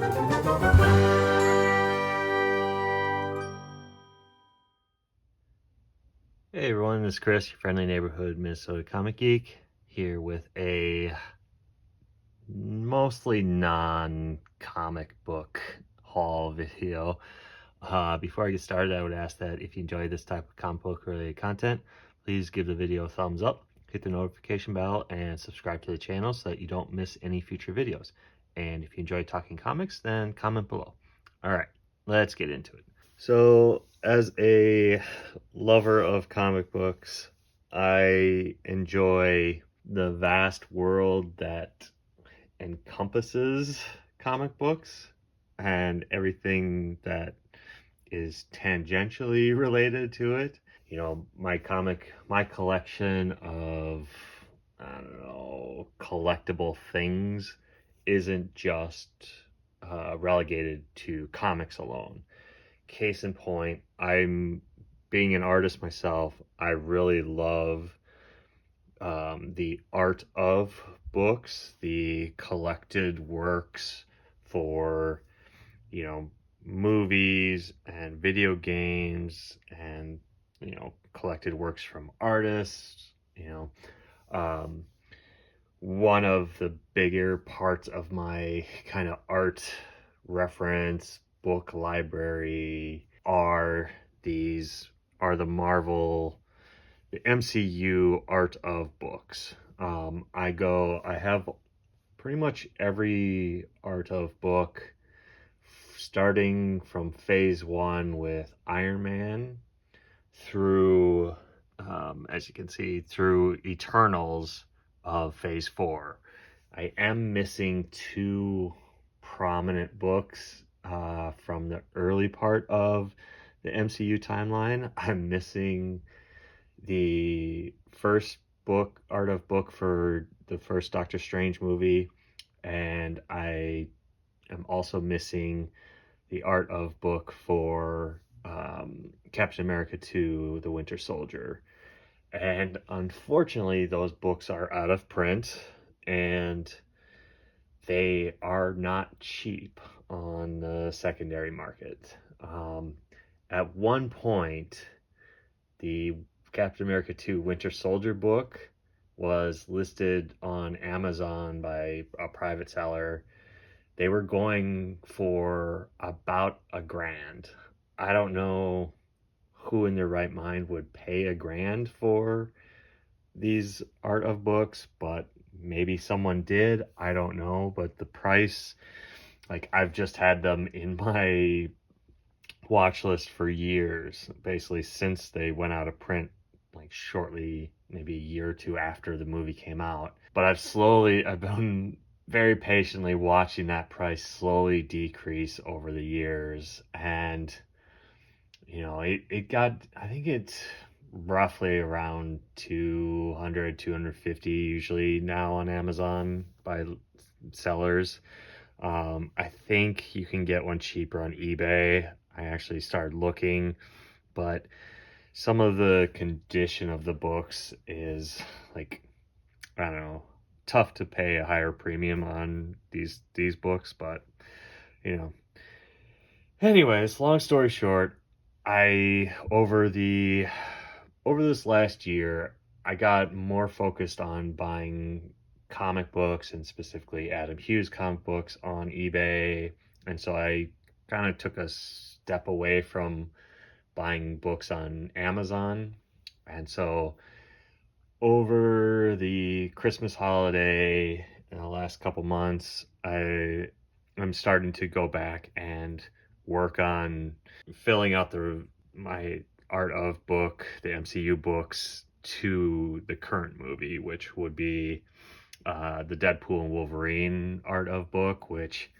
Hey everyone, this is Chris, your friendly neighborhood Minnesota comic geek, here with a mostly non-comic book haul video. Before I get started, I would ask that if you enjoy this type of comic book related content, please give the video a thumbs up, hit the notification bell, and subscribe to the channel so that you don't miss any future videos. And if you enjoy talking comics, then comment below. Alright, let's get into it. So, as a lover of comic books, I enjoy the vast world that encompasses comic books and everything that is tangentially related to it. You know, my collection of, I don't know, collectible things isn't just relegated to comics alone. Case in point, I'm being an artist myself. I really love the art of books, the collected works for, you know, movies and video games, and, you know, collected works from artists. One of the bigger parts of my kind of art reference book library are the MCU art of books. I have pretty much every art of book, starting from phase 1 with Iron Man through, as you can see, through Eternals of phase 4. I am missing 2 prominent books from the early part of the MCU timeline. I'm missing the first book, art of book for the first Doctor Strange movie, and I am also missing the art of book for Captain America 2, The Winter Soldier. And unfortunately, those books are out of print, and they are not cheap on the secondary market. At one point, the Captain America 2 Winter Soldier book was listed on Amazon by a private seller. They were going for about $1,000. I don't know who in their right mind would pay $1,000 for these art of books, but maybe someone did. I don't know, but the price, like, I've just had them in my watch list for years, basically since they went out of print, like shortly, maybe a year or two after the movie came out. But I've been very patiently watching that price slowly decrease over the years, and you know, it got, I think it's roughly around 250 usually now on Amazon by sellers. I think you can get one cheaper on eBay. I actually started looking, but some of the condition of the books is, like, I don't know, tough to pay a higher premium on these books. But you know, anyways, long story short, I over this last year, I got more focused on buying comic books, and specifically Adam Hughes comic books, on eBay. And so I kind of took a step away from buying books on Amazon. And so over the Christmas holiday in the last couple months, I'm starting to go back and work on filling out my art of book, the MCU books, to the current movie, which would be the Deadpool and Wolverine art of book, which,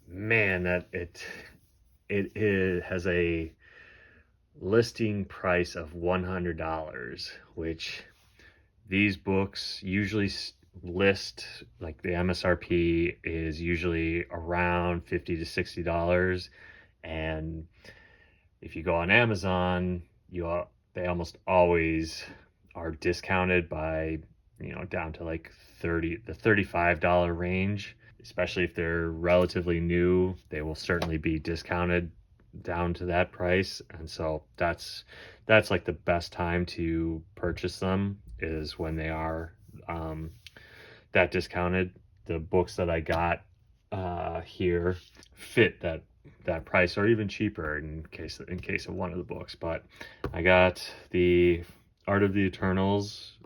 man, it has a listing price of $100, which these books usually list, like, the MSRP is usually around $50 to $60, and if you go on Amazon, they almost always are discounted by, you know, down to like the $35 range. especially if they're relatively new, they will certainly be discounted down to that price. And so that's like the best time to purchase them, is when they are that discounted. The books that I got here fit that price, or even cheaper in case of one of the books. But I got the Art of the Eternals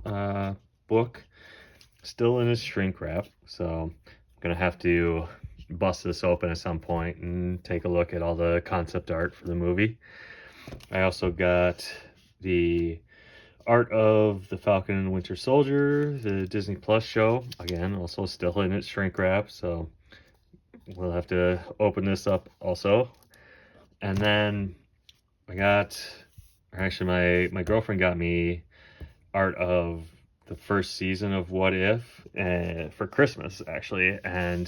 book, still in its shrink wrap, so I'm gonna have to bust this open at some point and take a look at all the concept art for the movie. I also got the Art of the Falcon and Winter Soldier, the Disney Plus show, again, also still in its shrink wrap, so we'll have to open this up also. And then I got, or actually my girlfriend got me art of the first season of What If for Christmas, actually, and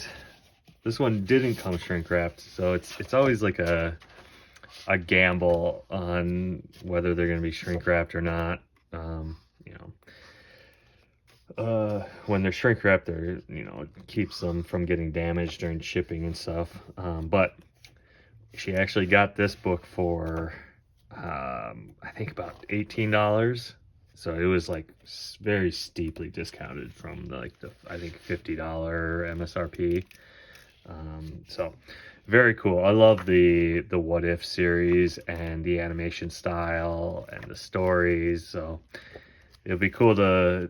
this one didn't come shrink wrapped, so it's always like a gamble on whether they're going to be shrink wrapped or not. You know, when they're shrink wrapped, they're, you know, it keeps them from getting damaged during shipping and stuff. But she actually got this book for I think about $18. So it was like very steeply discounted from the I think $50 MSRP. So very cool. I love the What If series and the animation style and the stories. So it'll be cool to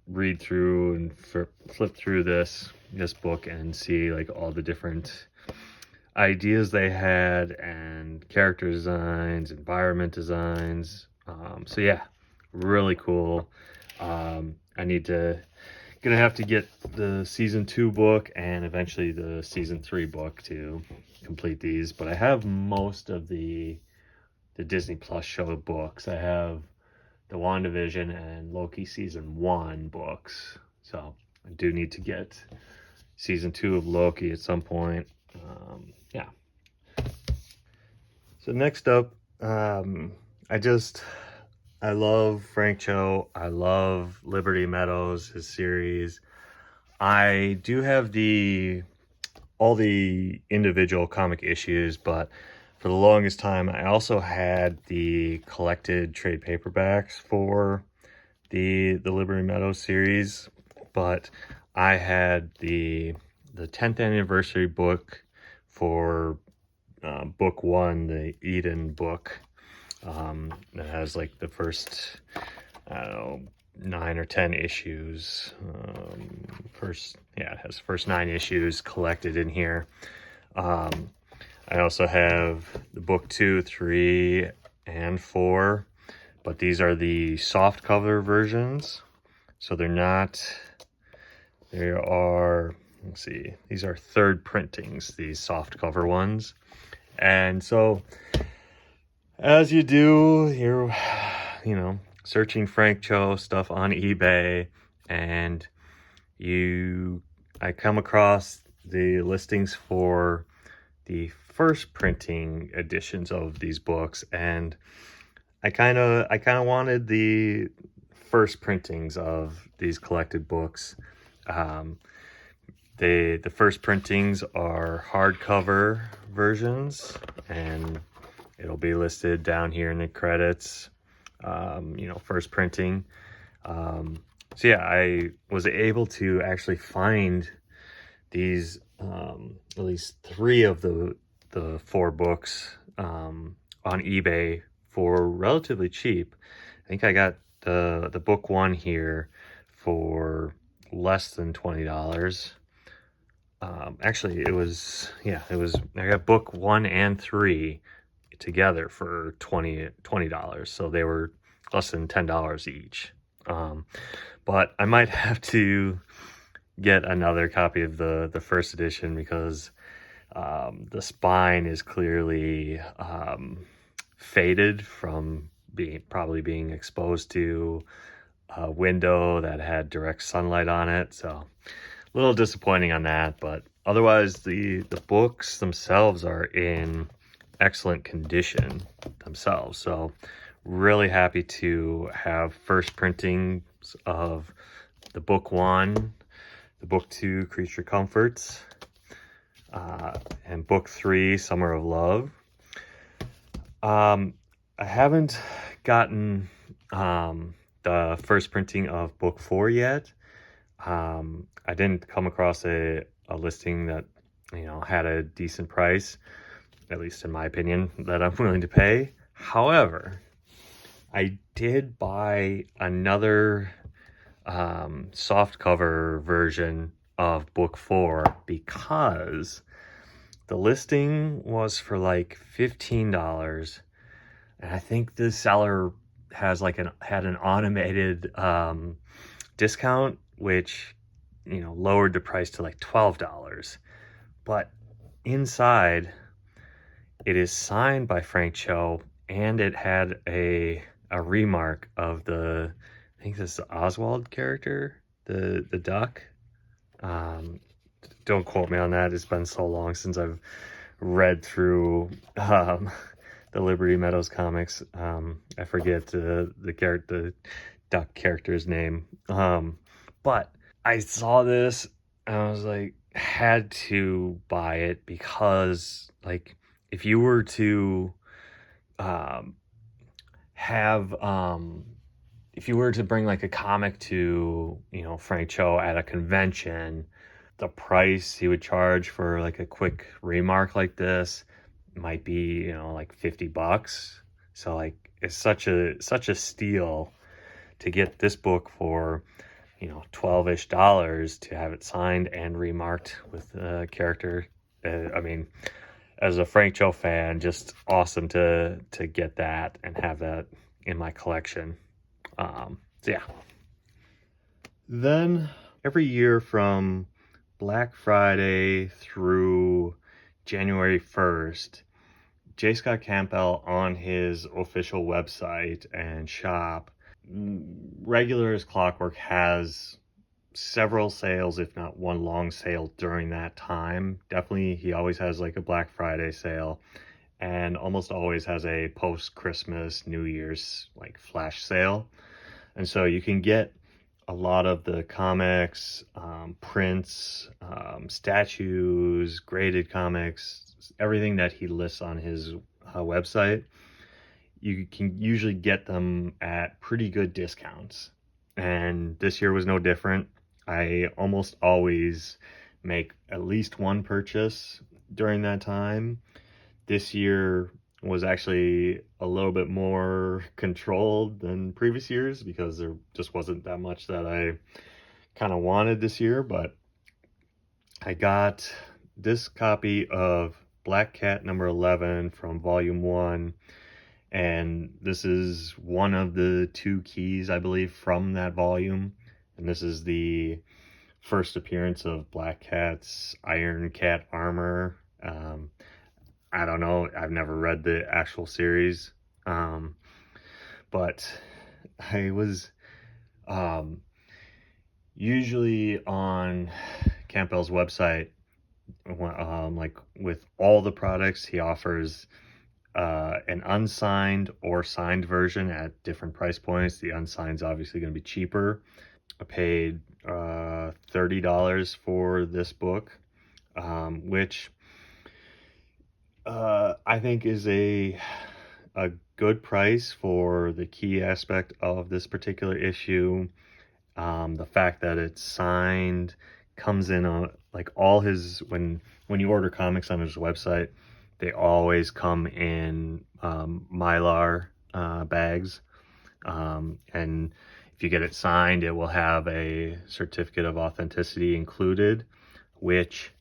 read through and flip through this book and see like all the different ideas they had, and character designs, environment designs. So yeah, really cool. I need to gonna have to get the season 2 book and eventually the season 3 book to complete these. But I have most of the Disney Plus show books. I have the WandaVision and Loki season 1 books, so I do need to get season 2 of Loki at some point. Yeah. So next up, I love Frank Cho. I love Liberty Meadows, his series. I do have all the individual comic issues, but for the longest time, I also had the collected trade paperbacks for the Liberty Meadows series. But I had the 10th anniversary book for book 1, the Eden book. That has like the first, I don't know, 9 or 10 issues. It has first 9 issues collected in here. I also have the book 2, 3, and 4, but these are the soft cover versions. So they're not, let's see, these are third printings, these soft cover ones. And so as you do, you're, you know, searching Frank Cho stuff on eBay, and I come across the listings for the first printing editions of these books, and I kind of wanted the first printings of these collected books. The first printings are hardcover versions, and it'll be listed down here in the credits, you know, first printing. So yeah, I was able to actually find these, at least 3 of the 4 books on eBay for relatively cheap. I think I got the book 1 here for less than $20. Actually, I got book 1 and 3 together for $20. So they were less than $10 each. But I might have to get another copy of the first edition, because the spine is clearly faded from probably being exposed to a window that had direct sunlight on it. So a little disappointing on that, but otherwise the books themselves are in excellent condition themselves. So really happy to have first printings of the book 1, the book 2, Creature Comforts, and book 3, Summer of Love. I haven't gotten the first printing of book 4 yet. I didn't come across a listing that, had a decent price, at least in my opinion, that I'm willing to pay. However, I did buy another soft cover version of book 4 because the listing was for like $15, and I think the seller had an automated discount, which lowered the price to like $12. But inside, it is signed by Frank Cho, and it had a remark of I think this is the Oswald character, the duck. Um, don't quote me on that. It's been so long since I've read through the Liberty Meadows comics. I forget the duck character's name. But I saw this and I was like, had to buy it because, like, if you were to have if you were to bring like a comic to Frank Cho at a convention, the price he would charge for like a quick remark like this might be like $50. So like it's such a steal to get this book for 12-ish dollars, to have it signed and remarked with a character. I mean, as a Frank Cho fan, just awesome to get that and have that in my collection. So yeah. Then every year from Black Friday through January 1st, J. Scott Campbell on his official website and shop, regular as clockwork, has several sales, if not one long sale during that time. Definitely, he always has like a Black Friday sale, and almost always has a post-Christmas, New Year's like flash sale. And so you can get a lot of the comics, prints, statues, graded comics, everything that he lists on his website. You can usually get them at pretty good discounts. And this year was no different. I almost always make at least one purchase during that time. This year was actually a little bit more controlled than previous years because there just wasn't that much that I kind of wanted this year. But I got this copy of Black Cat number 11 from volume 1, and this is one of the 2 keys, I believe, from that volume. And this is the first appearance of Black Cat's Iron Cat armor. I don't know, I've never read the actual series, but I was usually on Campbell's website, like with all the products, he offers an unsigned or signed version at different price points. The unsigned's obviously going to be cheaper. I paid $30 for this book, which I think is a good price for the key aspect of this particular issue. The fact that it's signed, comes in on like all his, when you order comics on his website, they always come in Mylar bags, and if you get it signed, it will have a certificate of authenticity included, which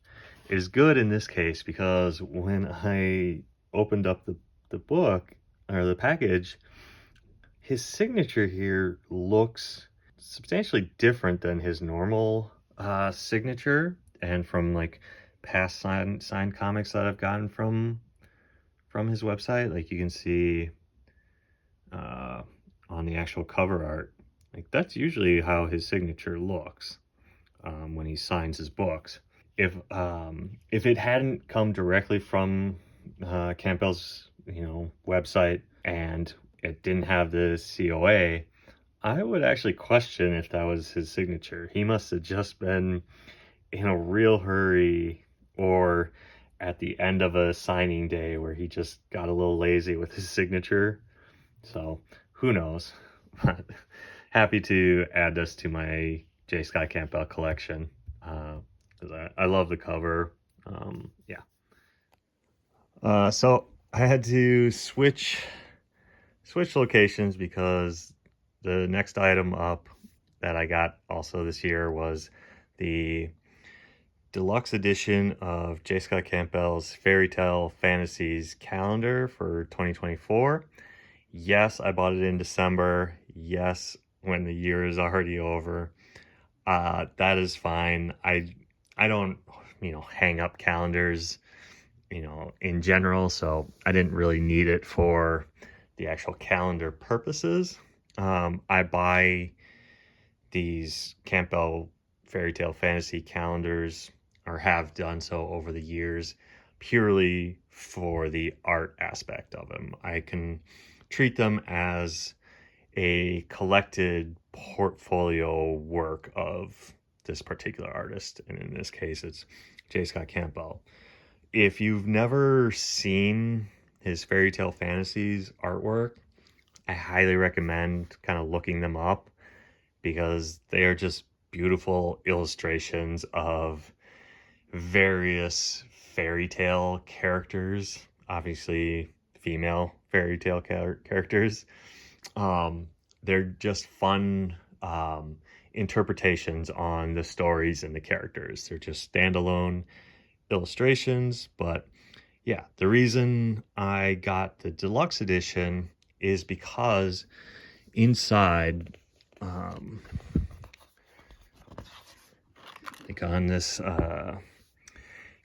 is good in this case because when I opened up the book or the package, his signature here looks substantially different than his normal signature, and from like past signed comics that I've gotten from his website. Like you can see on the actual cover art, like that's usually how his signature looks when he signs his books. If it hadn't come directly from Campbell's website and it didn't have the COA, I would actually question if that was his signature. He must have just been in a real hurry, or at the end of a signing day where he just got a little lazy with his signature. So who knows? Happy to add this to my J. Scott Campbell collection. I love the cover. Yeah. So I had to switch locations because the next item up that I got also this year was the deluxe edition of J. Scott Campbell's Fairy Tale Fantasies calendar for 2024. Yes, I bought it in December. Yes, when the year is already over. That is fine. I don't, hang up calendars, in general, so I didn't really need it for the actual calendar purposes. I buy these Campbell Fairy Tale Fantasy calendars, or have done so over the years, purely for the art aspect of them. I can treat them as a collected portfolio work of this particular artist, and in this case it's J. Scott Campbell. If you've never seen his Fairy Tale Fantasies artwork, I highly recommend kind of looking them up, because they are just beautiful illustrations of various fairy tale characters, obviously female fairy tale characters. They're just fun interpretations on the stories and the characters. They're just standalone illustrations, but yeah, the reason I got the deluxe edition is because inside, I think on this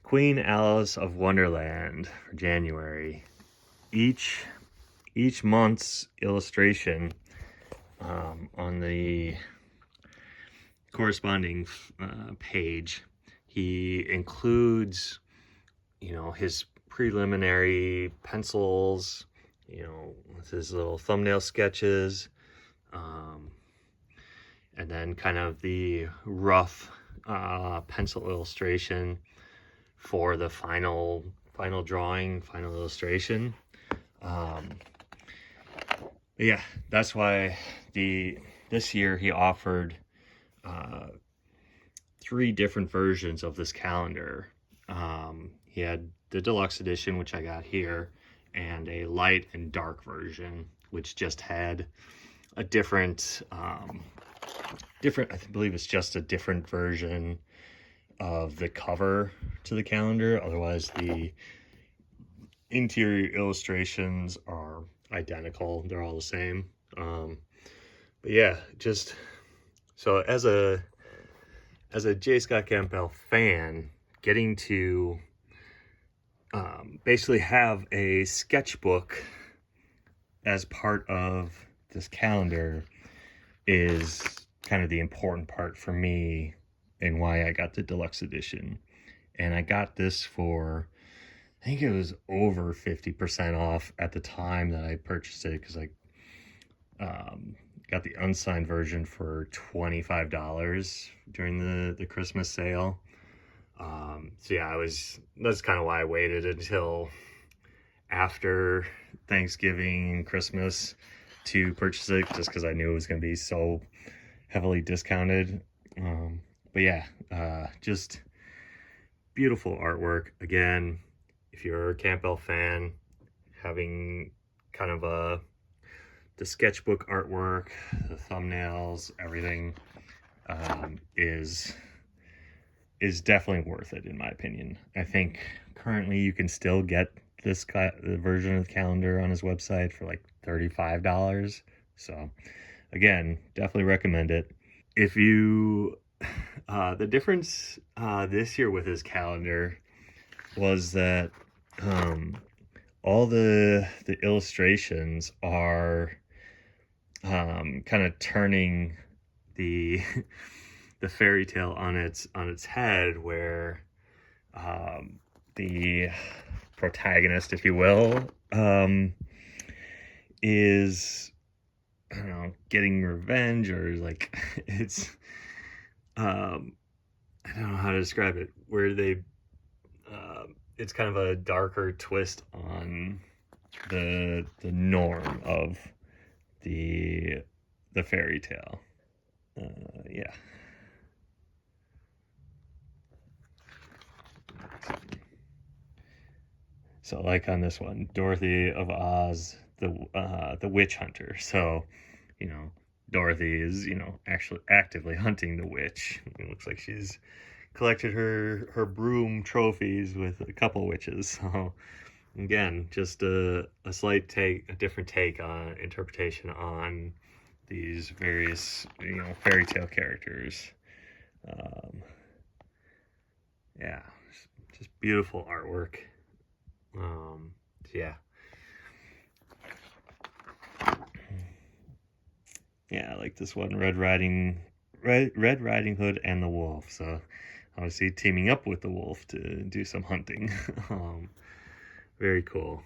Queen Alice of Wonderland for January, each month's illustration on the corresponding page, he includes, his preliminary pencils, with his little thumbnail sketches, and then kind of the rough pencil illustration for the final drawing, final illustration. Yeah, that's why this year he offered 3 different versions of this calendar. He had the deluxe edition, which I got here, and a light and dark version, which just had a different, I believe it's just a different version of the cover to the calendar. Otherwise, the interior illustrations are identical. They're all the same. But yeah, just so as a J. Scott Campbell fan, getting to basically have a sketchbook as part of this calendar is kind of the important part for me, and why I got the deluxe edition. And I got this for, I think it was over 50% off at the time that I purchased it, because I got the unsigned version for $25 during the Christmas sale. So yeah, that's kind of why I waited until after Thanksgiving and Christmas to purchase it, just because I knew it was going to be so heavily discounted. But yeah, just beautiful artwork. Again, if you're a Campbell fan, having kind of the sketchbook artwork, the thumbnails, everything, is definitely worth it, in my opinion. I think currently you can still get the version of the calendar on his website for like $35. So again, definitely recommend it. If you, the difference this year with his calendar was that all the illustrations are kind of turning the the fairy tale on its head, where the protagonist, if you will, is, I don't know, getting revenge, or like it's I don't know how to describe it, where they it's kind of a darker twist on the norm of the fairy tale. Yeah. So like on this one, Dorothy of Oz, the witch hunter. So, you know, Dorothy is, actually actively hunting the witch. It looks like she's collected her broom trophies with a couple witches. So again, just a different take on interpretation on these various, fairy tale characters. Yeah, just beautiful artwork. Yeah. Yeah, I like this one, Red Riding Hood and the Wolf. So obviously teaming up with the wolf to do some hunting. Very cool.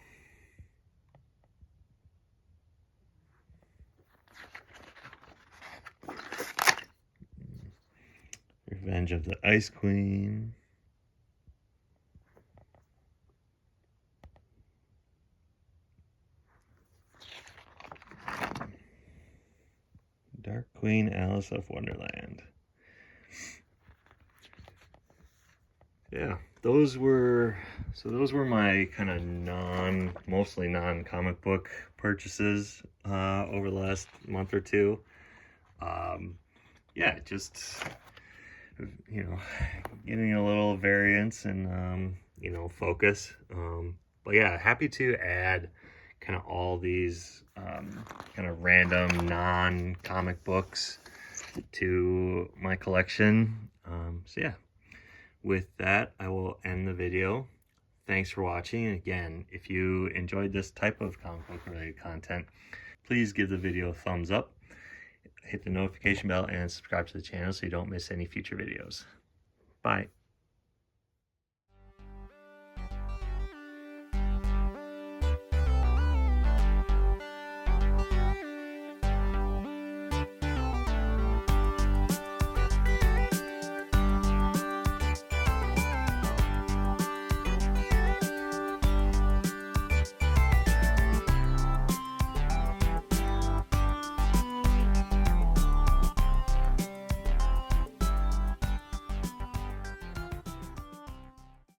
Revenge of the Ice Queen. Dark Queen, Alice of Wonderland. Yeah, those were my kind of mostly non-comic book purchases over the last month or two. Yeah, just getting a little variance and focus. But yeah, happy to add kind of all these kind of random non-comic books to my collection. So yeah, with that, I will end the video. Thanks for watching. And again, if you enjoyed this type of comic book related content, please give the video a thumbs up, hit the notification bell, and subscribe to the channel so you don't miss any future videos. Bye.